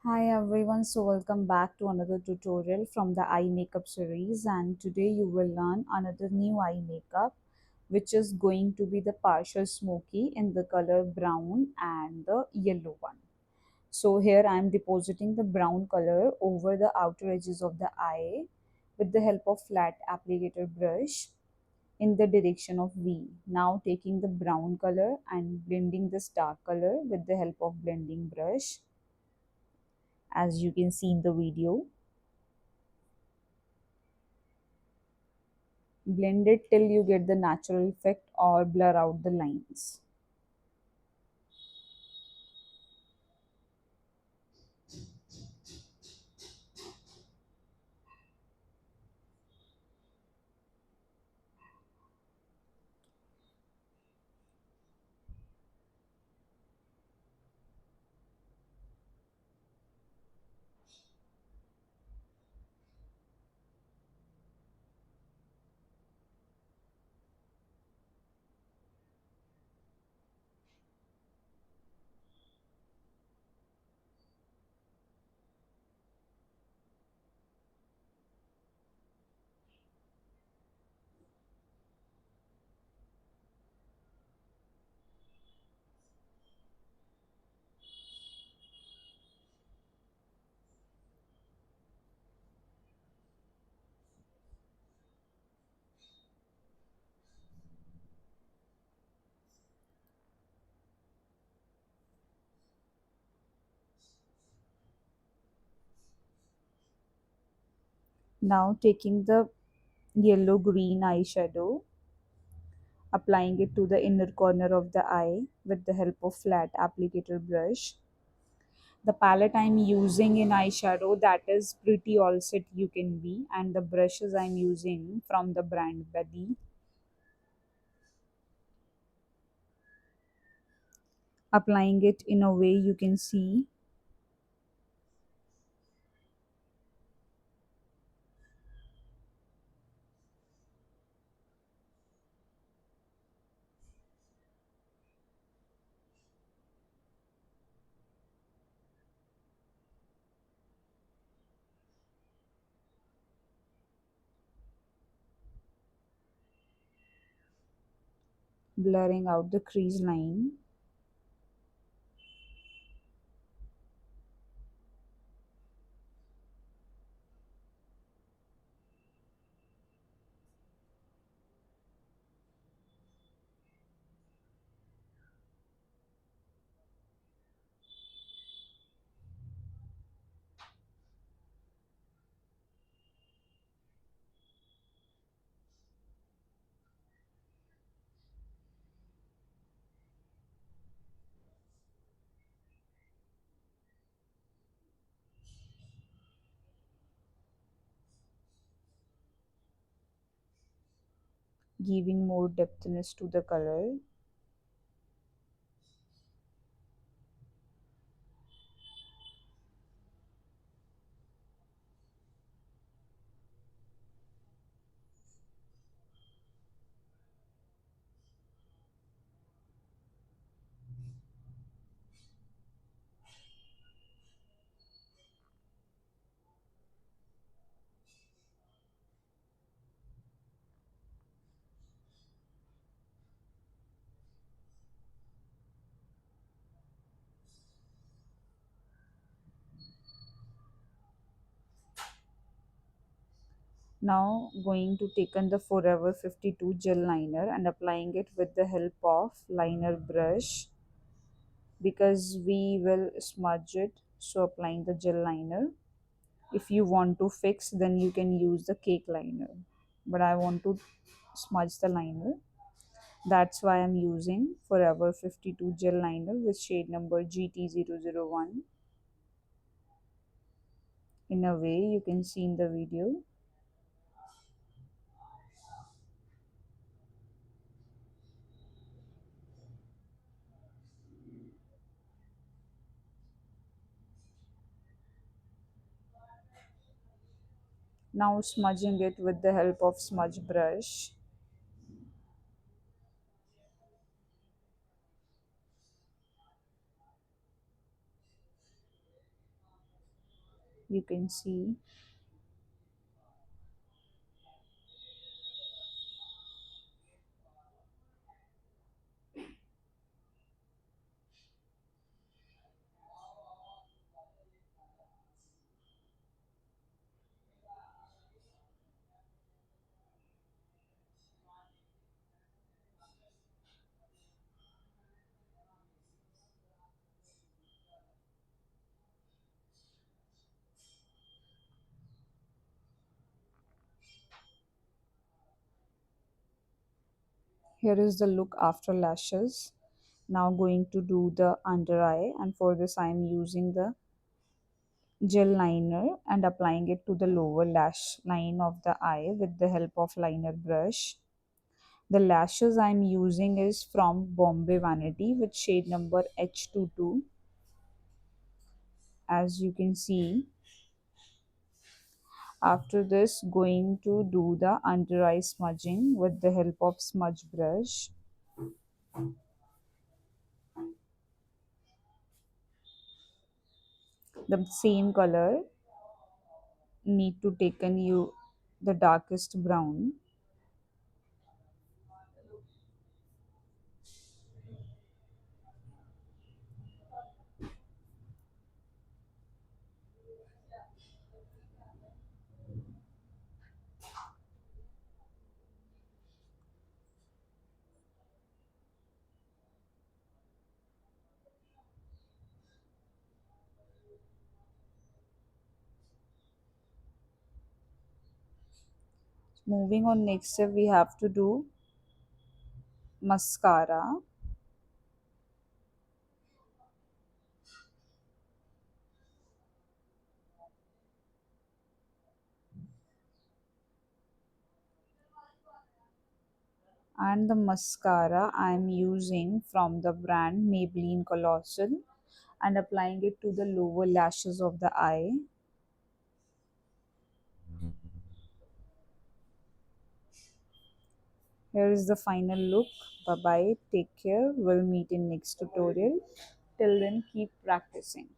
Hi everyone, so welcome back to another tutorial from the eye makeup series, and today you will learn another new eye makeup which is going to be the partial smoky in the color brown and the yellow one. So here I am depositing the brown color over the outer edges of the eye with the help of flat applicator brush in the direction of V. Now taking the brown color and blending this dark color with the help of blending brush, as you can see in the video. Blend it till you get the natural effect or blur out the lines. Now taking the yellow green eyeshadow, applying it to the inner corner of the eye with the help of flat applicator brush. The palette I'm using in eyeshadow, that is Pretty All Set UCANBE, and the brushes I'm using from the brand Bellie. Applying it in a way you can see, blurring out the crease line. Giving more depthness to the color. Now going to take on the Forever 52 gel liner and applying it with the help of liner brush, because we will smudge it. So applying the gel liner. If you want to fix, then you can use the cake liner, but I want to smudge the liner. That's why I'm using Forever 52 gel liner with shade number GT001 in a way you can see in the video. Now smudging it with the help of smudge brush. You can see. Here is the look after lashes. Now going to do the under eye, and for this I am using the gel liner and applying it to the lower lash line of the eye with the help of liner brush. The lashes I'm using is from Bombay Vanity with shade number H22. As you can see, after this going to do the under eye smudging with the help of smudge brush. The same color need to taken you the darkest brown. Moving on, next step we have to do mascara, and the mascara I am using from the brand Maybelline Colossal and applying it to the lower lashes of the eye. Here is the final look. Bye bye, take care, we'll meet in next tutorial. Till then, keep practicing.